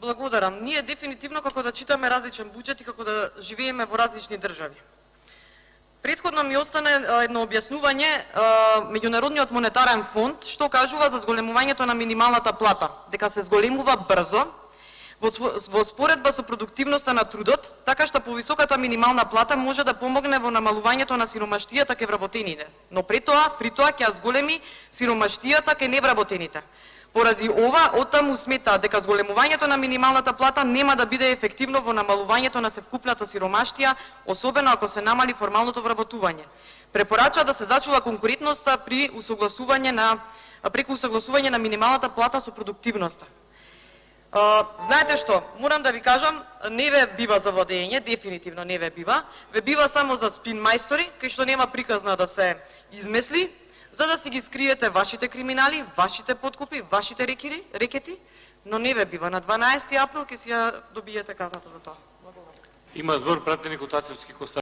Благодарам. Ние дефинитивно како да читаме различен буџет и како да живееме во различни држави. Претходно ми остана едно објаснување, Меѓународниот монетарен фонд што кажува за зголемувањето на минималната плата, дека се зголемува брзо, во споредба со продуктивноста на трудот, така што повисоката минимална плата може да помогне во намалувањето на сиромаштијата кај вработените, но при тоа ќе зголеми сиромаштијата кај невработените. Поради ова, оттаму сметаат дека зголемувањето на минималната плата нема да биде ефективно во намалувањето на севкупната сиромаштија, особено ако се намали формалното вработување. Препорача да се зачува конкурентноста преку усогласување на минималната плата со продуктивноста. Знаете што, морам да ви кажам, не ве бива за владење, дефинитивно не ве бива. Ве бива само за спин мајстори, кај што нема приказна да се измисли, за да си ги скриете вашите криминали, вашите подкупи, вашите рекети, но не ве бива. На 12 април ќе си ја добиете казната за тоа. Има збор пратеник од Ацевски